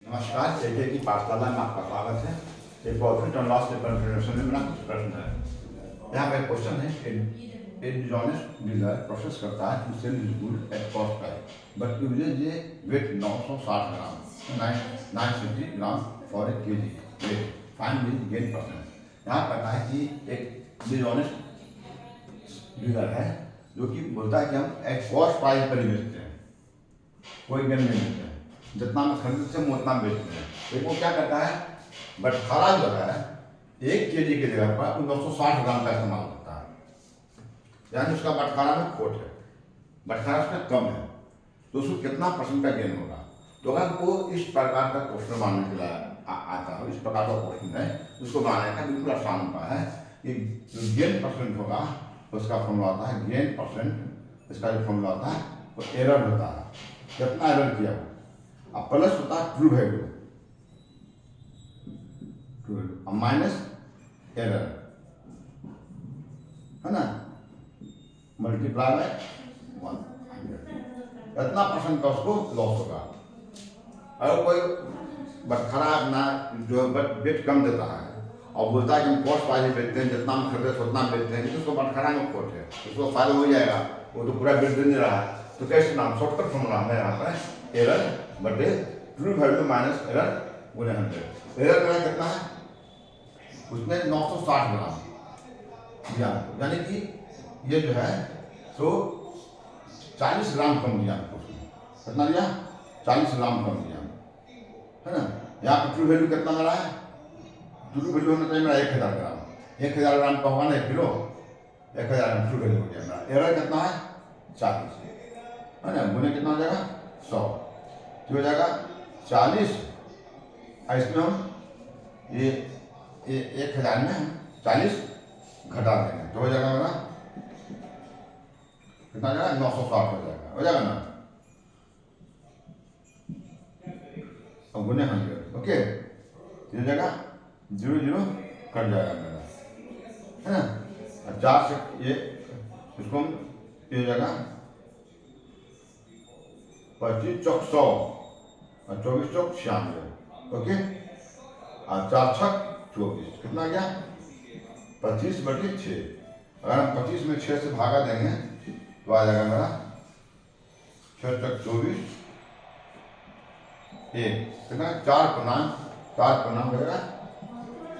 नमस्कार, एके की पाठशाला में आपका स्वागत है। एक प्रॉफिट और लॉस के कंटिन्यूएशन में मेरा कुछ प्रश्न है। यहाँ पे क्वेश्चन है, एक डिसऑनेस्ट डीलर प्रोसेस करता है to sell his good at cost price but uses a weight 960 gram 960 gram for a kg weight find his gain percent. यहाँ कहता है कि एक डिसऑनेस्ट डीलर है जो कि बोलता है कि हम एट कॉस्ट प्राइस पर ही बेचते हैं, कोई गेन नहीं मिलता है, जितना में खरीदते हैं हम उतना बेचते हैं। एक वो क्या करता है, बटखारा जो है 1 केजी की जगह पर 960 ग्राम का इस्तेमाल करता है, यानी उसका बटखारा में खोट है, बटखारा उसमें कम है, तो उसको कितना परसेंट का गेन होगा। तो अगर वो इस प्रकार का क्वेश्चन मानने के लिए आता है, इस प्रकार का क्वेश्चन है, उसको बनाने का बिल्कुल आसान उपाय है कि जो गेन परसेंट होगा उसका फॉर्मूला होता है गेन परसेंट। इसका जो फॉर्मूला होता है वो एरर होता है, कितना एरर किया हो, अब प्लस होता है ट्रू वैल्यू अब माइनस एरर है ना, मल्टीप्लाई बाय 100, इतना परसेंट का उसको लॉस होगा। अगर कोई बटखरा अपना जो बेट कम देता है और बोलता है कि हम कॉस्ट प्राइस बेचते हैं, जितना हम खरीदते उतना बेचते हैं, लेकिन उसको बटखरा में खोट है, उसको फायदा हो जाएगा, वो तो पूरा बेच दे नहीं रहा है। तो कैसे नाम शॉर्टकट फॉर्मूला है यहाँ पर एरर बटे ट्रू वैल्यू माइनस एरर गुने 100। एरर मेरा कितना है, उसने 960 ग्राम दिया, यानी कि ये जो है तो 40 ग्राम कम दिया आपको, उसने कितना दिया 40 ग्राम कम दिया है ना। यहाँ पर ट्रू वैल्यू कितना मेरा है, ट्रू वैल्यू होना चाहिए मेरा 1000 ग्राम, 1000 ग्राम का होगा ना 1 किलो, 1000 ग्राम ट्रू वैल्यू हो गया मेरा। एरर कितना है 40 है ना, गुने कितना हो जाएगा 100, जो हो जाएगा 40। इसमें हम ये 1000 में 40 घटा देंगे तो हो जाएगा मेरा कितना जाएगा 960 हो जाएगा ना, और गुने 100 ओके, ये जाएगा 0 कट जाएगा मेरा है ना। 4 से ये इसको हम ये जाएगा 25 चौक 100 और 24 चौक 96 ओके, और 4 छक 24 कितना गया 25 बटे 6। अगर हम 25 में 6 से भागा देंगे तो आ जाएगा मेरा 6 चक 24 1 कितना 4 पूर्णांक हो जाएगा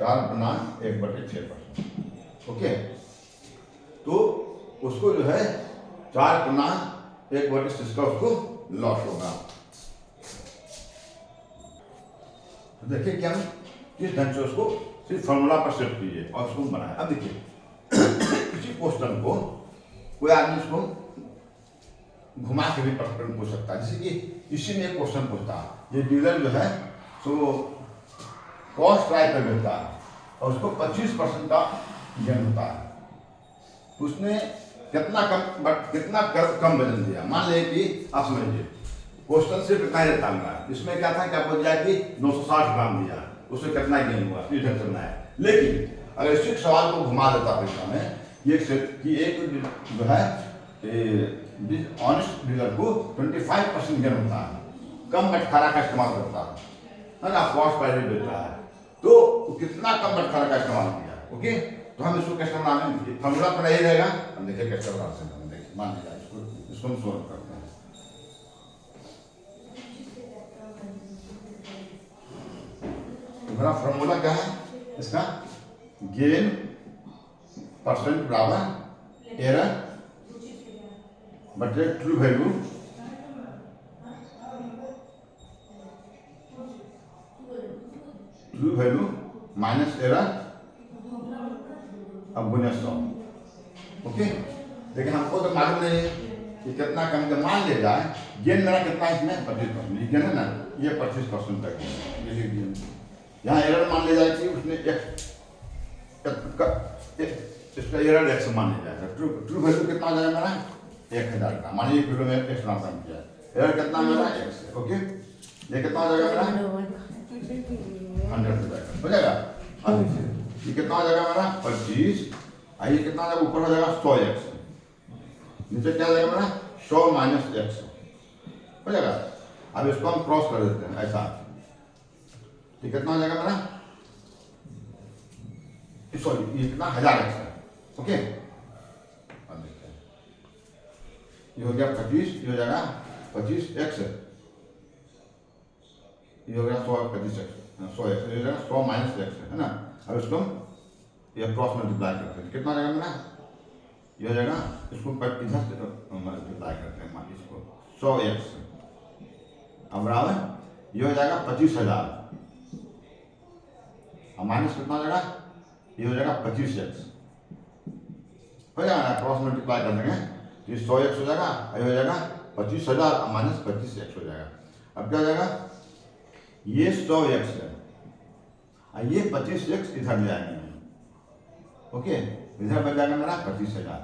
4 1 बटे 6% ओके। तो उसको जो है 4 1 बटे 6 का उसको लॉस होगा। तो देखिए क्या किस ढंग से उसको सिर्फ फॉर्मूला पर सेट कीजिए और उसको बनाए। अब देखिए किसी क्वेश्चन को कोई आदमी उसको घुमा के भी प्रश्न पूछ सकता है, जैसे कि इसी में एक क्वेश्चन पूछता है, ये डीलर जो है तो कॉस्ट प्राइस पर बेचता है और उसको 25% का गेन होता है, उसने कितना कम वजन दिया। मान ले कि आप समझिए क्वेश्चन सिर्फ कितना ही रहता है, इसमें क्या था क्या बोल दिया कि 960 ग्राम दिया, उससे कितना गेन हुआ इस ढंग से बनाया। लेकिन अगर इसी सवाल को घुमा देता परीक्षा में ये कि एक जो है ऑनेस्ट डीलर को 25% गेन होता है, कम बटखारा का इस्तेमाल करता है ना, कॉस्ट प्राइस बेचता है, तो कितना कम बटखारा का इस्तेमाल किया ओके। तो हम इसको कैसे बनाएंगे, फॉर्मूला पर यही रहेगा, हम देखिए कैसे बना सकते हैं। देखिए मान लीजिए इसको हम सोल्व करते हैं। मेरा फॉर्मूला क्या है इसका, गेन परसेंट बराबर एरर बटे ट्रू वैल्यू माइनस एरर अब गुने 100 ओके। लेकिन हमको तो मालूम नहीं है कि कितना कम, तो मान ले जाए गेन मेरा कितना है इसमें 25%, गेन है ना, ये 25% तक है ये गेन। यहाँ एरर मान ले जाए कि उसने इसका एरर x मान ले जाएगा, ट्रू वैल्यू कितना आ जाएगा मेरा 1000 का, मानिए किलो में x ग्राम कम किया, एरर कितना मेरा x है ओके। ये कितना हो जाएगा मेरा 100 हो जाएगा। ये कितना हो जाएगा मेरा 25, आइए कितना हो जाएगा ऊपर हो जाएगा 100x, नीचे क्या जाएगा मेरा 100 माइनस x हो जाएगा। अब इसको हम क्रॉस कर देते हैं ऐसा, तो कितना हो जाएगा मेरा, सॉरी ये कितना 1000 एक्स है। ओके, अब देखते हैं, ये हो गया 25, ये हो जाएगा 25 एक्स, ये हो गया 100 25 एक्स, 100 एक्स, ये हो जाएगा 100 माइनस एक्स है ना। अब इसको हम ये क्रॉस मल्टीप्लाई करते हैं, कितना हो जाएगा मेरा, ये हो जाएगा, इसको इधर से मल्टीप्लाई करते हैं, मान इसको 100 एक्स, अब बराबर ये हो जाएगा 25,000, अब माइनस कितना हो जाएगा, ये हो जाएगा 25 एक्स, हो जाएगा, क्रॉस मल्टीप्लाई कर देंगे तो ये 100 एक्स हो जाएगा, ये हो जाएगा 25,000 माइनस 25 एक्स हो जाएगा। अब क्या हो जाएगा, ये 100 एक्स है, ये 25 एक्स इधर ले आएंगे, ओके, इधर बच जाएगा मेरा 25,000,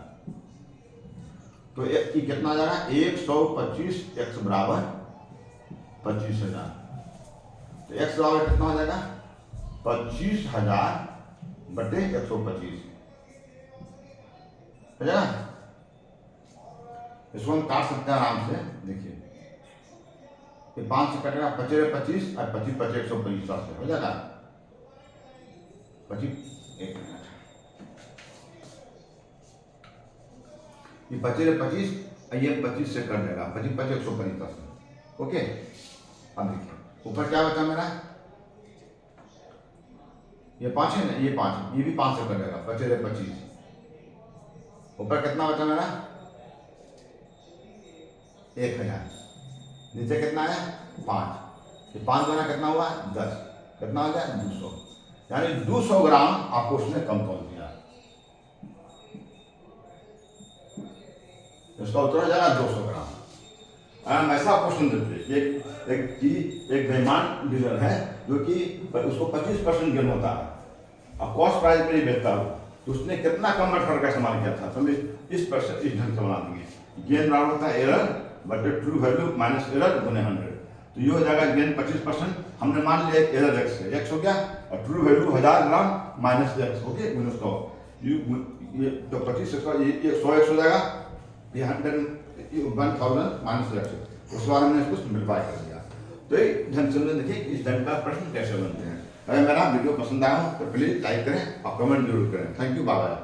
तो ये कितना आ जाएगा, 125 एक्स बराबर 25,000, तो एक्स बराबर कितना हो जाएगा, 25,000 बटे 125 हो जाएगा। इसको हम काट सकते हैं आराम से, देखिए ये 5 से कटेगा, 25 25 और 25 25 150 से हो जाएगा 25, एक मिनट, ये 25 25 ये 25 से कट जाएगा, 25 25 150 से। ओके, अब देखिए ऊपर क्या बचा मेरा, ये 5 है ना, ये 5, ये भी 5 से कट जाएगा, 25 25, ऊपर कितना बचा मेरा 1000, नीचे कितना है 5, ये 5 गुना कितना हुआ 10, कितना हो गया 200, यानी 200 ग्राम आपको उसने कम तौल दिया, इसका उत्तर हो जाएगा 200 ग्राम। ऐसा क्वेश्चन देते, एक बेईमान डीलर है जो कि उसको 25% गेन होता है, अब कॉस्ट प्राइस पे ही बेचता हो, तो उसने कितना कम मेथड का इस्तेमाल किया था, समझ इस ढंग से बना देंगे, गेन बराबर होता है एरर बटे ट्रू वैल्यू माइनस एरर गुने 100, तो ये हो जाएगा गेन 25%, हमने मान लिया एरर एक्स है, एक्स हो गया, और ट्रू वैल्यू 1000 ग्राम माइनस एक्स, ओके, गुने 100, ये तो 25 ये 100 एक्स हो जाएगा, ये 1000 माइनस एक्स, उसके बाद हमने इसको सिंप्लीफाई कर दिया। तो एक ढंग से देखिए इस ढंग का प्रश्न कैसे बनते हैं। अगर मेरा वीडियो पसंद आया हो तो प्लीज लाइक करें और कमेंट जरूर करें। Thank you, bye bye.